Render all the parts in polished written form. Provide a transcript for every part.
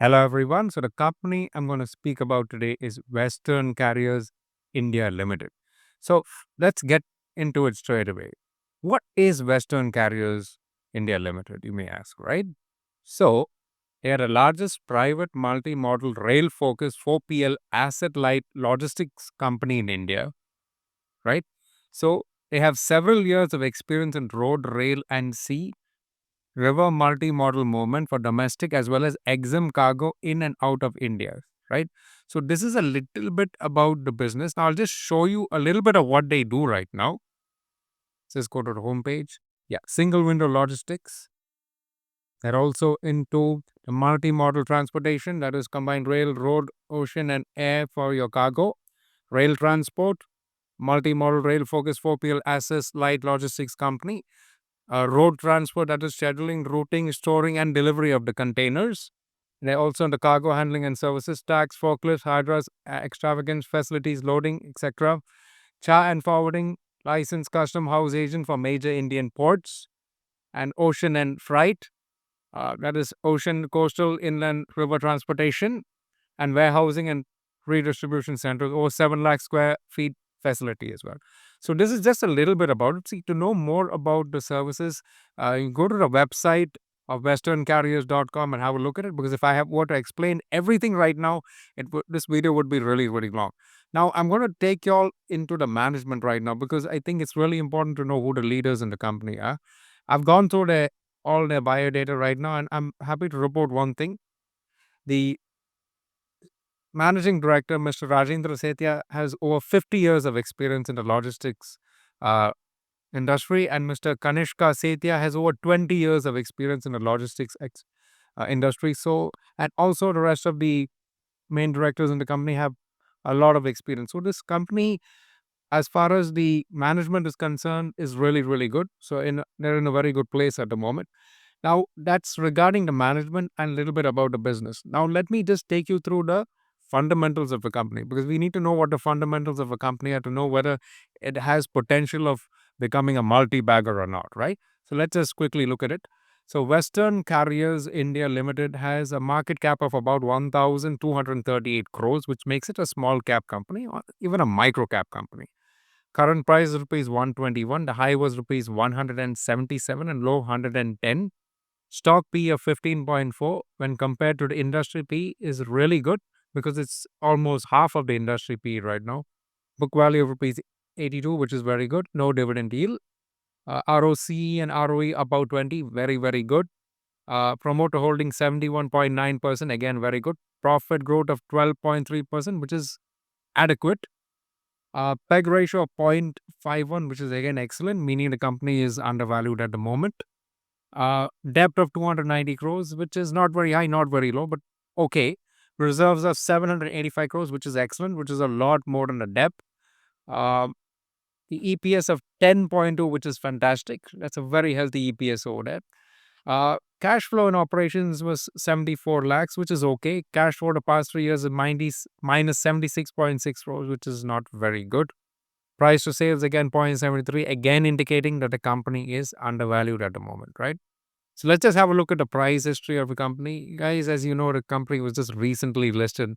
Hello, everyone. So, the company I'm going to speak about today is Western Carriers India Limited. So, let's get into it straight away. What is Western Carriers India Limited, you may ask, right? So, they are the largest private multi modal rail focused 4PL asset light logistics company in India, right? So, they have several years of experience in road, rail, and sea river multi-modal movement for domestic as well as EXIM cargo in and out of India, right? So this is a little bit about the business. Now I'll just show you a little bit of what they do right now. Just go to the homepage. Yeah, single window logistics. They're also into the multi-modal transportation, that is combined rail, road, ocean, and air for your cargo. Rail transport, multi-modal rail focused 4PL assets light logistics company. Road transport, that is scheduling, routing, storing, and delivery of the containers. They're also in the cargo handling and services, tax, forklifts, hydras, extravagance, facilities, loading, etc. Cha and forwarding, licensed custom house agent for major Indian ports, and ocean and freight, that is ocean, coastal, inland, river transportation, and warehousing and redistribution centers, over 7 lakh square feet facility as well. So this is just a little bit about it. See, to know more about the services, you go to the website of westerncarriers.com and have a look at it, because if I have were to explain everything right now, this video would be really, really long. Now, I'm going to take y'all into the management right now, because I think it's really important to know who the leaders in the company are. I've gone through all their bio data right now, and I'm happy to report one thing. The Managing Director, Mr. Rajendra Setia, has over 50 years of experience in the logistics uh, industry, and Mr. Kanishka Setia has over 20 years of experience in the logistics industry. So, and also the rest of the main directors in the company have a lot of experience. So, this company, as far as the management is concerned, is really, really good. So, they're in a very good place at the moment. Now, that's regarding the management and a little bit about the business. Now, let me just take you through the fundamentals of the company, because we need to know what the fundamentals of a company are to know whether it has potential of becoming a multi-bagger or not, right? So, let's just quickly look at it. So, Western Carriers India Limited has a market cap of about 1,238 crores, which makes it a small cap company or even a micro cap company. Current price is rupees 121. The high was rupees 177 and low 110. Stock P of 15.4 when compared to the industry P is really good, because it's almost half of the industry P right now. Book value of rupees 82, which is very good. No dividend yield. ROC and ROE about 20, very, very good. Promoter holding 71.9%, again, very good. Profit growth of 12.3%, which is adequate. PEG ratio of 0.51, which is again excellent, meaning the company is undervalued at the moment. Debt of 290 crores, which is not very high, not very low, but okay. Reserves of 785 crores, which is excellent, which is a lot more than the debt. Um, the EPS of 10.2, which is fantastic. That's a very healthy EPS over there. Cash flow in operations was 74 lakhs, which is okay. Cash flow the past 3 years is minus 76.6 crores, which is not very good. Price to sales again 0.73, again indicating that the company is undervalued at the moment, right? So let's just have a look at the price history of the company. Guys, as you know, the company was just recently listed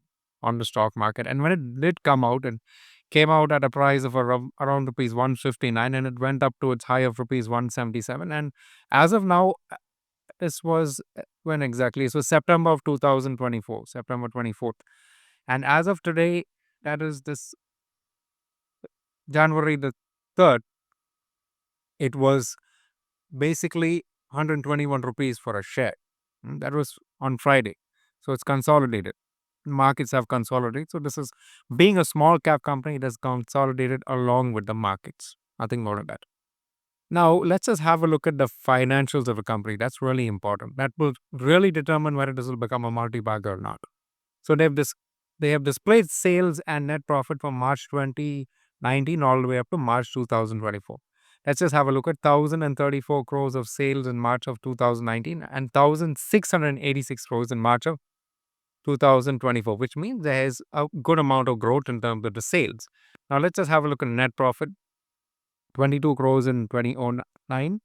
on the stock market. And when it did come out and came out at a price of around rupees 159, and it went up to its high of rupees 177. And as of now, this was when exactly? So September of 2024, September 24th. And as of today, that is this January the 3rd, it was basically 121 rupees for a share. That was on Friday. So it's consolidated. Markets have consolidated. So this is, being a small cap company, it has consolidated along with the markets. Nothing more than that. Now, let's just have a look at the financials of a company. That's really important. That will really determine whether this will become a multi-bagger or not. So they have displayed sales and net profit from March 2019 all the way up to March 2024. Let's just have a look at 1,034 crores of sales in March of 2019 and 1,686 crores in March of 2024, which means there is a good amount of growth in terms of the sales. Now, let's just have a look at net profit. 22 crores in 2009,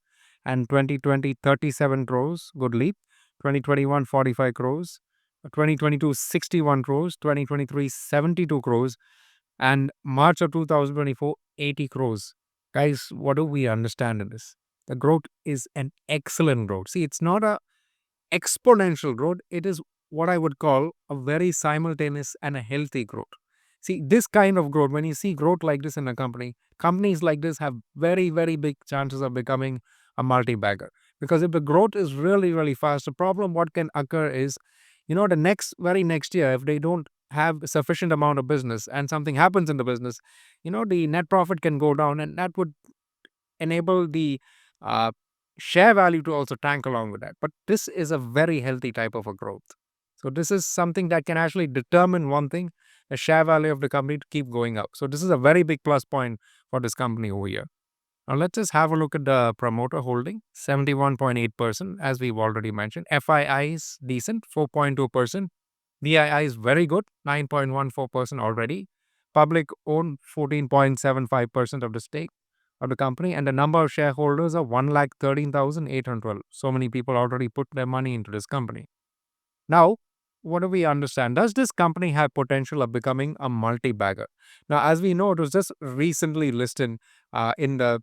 and 2020 37 crores, good leap. 2021 45 crores, 2022 61 crores, 2023 72 crores, and March of 2024 80 crores. Guys, what do we understand in this? The growth is an excellent growth. See, it's not a exponential growth, it is what I would call a very simultaneous and a healthy growth. See, this kind of growth, when you see growth like this in a company, companies like this have very, very big chances of becoming a multi-bagger. Because if the growth is really, really fast, the problem what can occur is, the very next year, if they don't have sufficient amount of business and something happens in the business, the net profit can go down, and that would enable the uh, share value to also tank along with that. But this is a very healthy type of a growth. So this is something that can actually determine one thing, the share value of the company to keep going up. So this is a very big plus point for this company over here. Now let's just have a look at the promoter holding, 71.8%, as we've already mentioned. FII is decent, 4.2%. VII is very good, 9.14% already. Public owned 14.75% of the stake of the company, and the number of shareholders are 1,13,812. So many people already put their money into this company. Now, what do we understand? Does this company have potential of becoming a multi-bagger? Now, as we know, it was just recently listed in the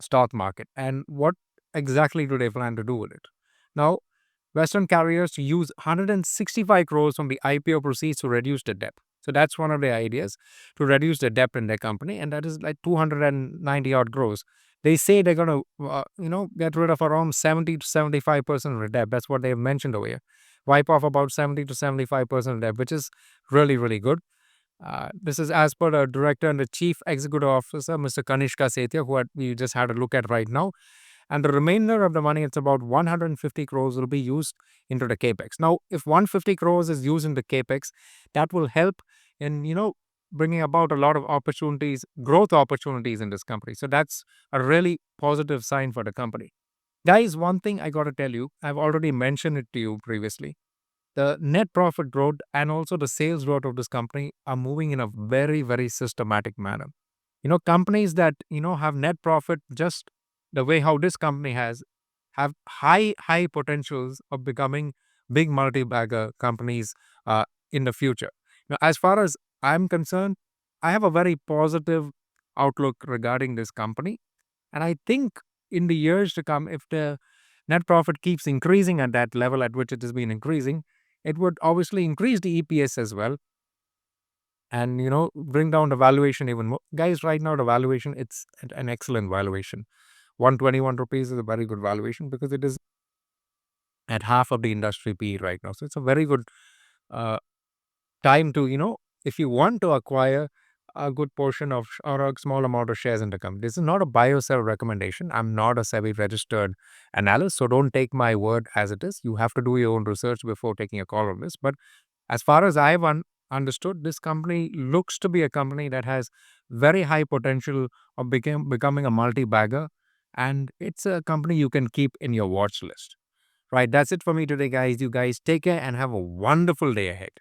stock market. And what exactly do they plan to do with it? Now, Western carriers use 165 crores from the IPO proceeds to reduce the debt. So that's one of their ideas, to reduce the debt in their company, and that is like 290 odd crores. They say they're going to, get rid of around 70 to 75% of the debt. That's what they've mentioned over here. Wipe off about 70 to 75% of debt, which is really, really good. This is as per the director and the chief executive officer, Mr. Kanishka Sethia, we just had a look at right now. And the remainder of the money, it's about 150 crores, will be used into the capex. Now, if 150 crores is used in the capex, that will help in bringing about a lot of opportunities, growth opportunities in this company. So that's a really positive sign for the company. Guys, one thing I got to tell you, I've already mentioned it to you previously. The net profit growth and also the sales growth of this company are moving in a very, very systematic manner. Companies that have net profit just the way how this company has, have high potentials of becoming big multi-bagger companies in the future. As far as I'm concerned, I have a very positive outlook regarding this company, and I think in the years to come, if the net profit keeps increasing at that level at which it has been increasing, it would obviously increase the EPS as well, and bring down the valuation even more. Guys, right now the valuation, it's an excellent valuation. 121 rupees is a very good valuation because it is at half of the industry PE right now. So it's a very good uh, time to, if you want to acquire a good portion of or a small amount of shares in the company. This is not a buy or sell recommendation. I'm not a SEBI registered analyst, so don't take my word as it is. You have to do your own research before taking a call on this. But as far as I've understood, this company looks to be a company that has very high potential of becoming a multi-bagger, and it's a company you can keep in your watch list. Right, that's it for me today, guys. You guys take care and have a wonderful day ahead.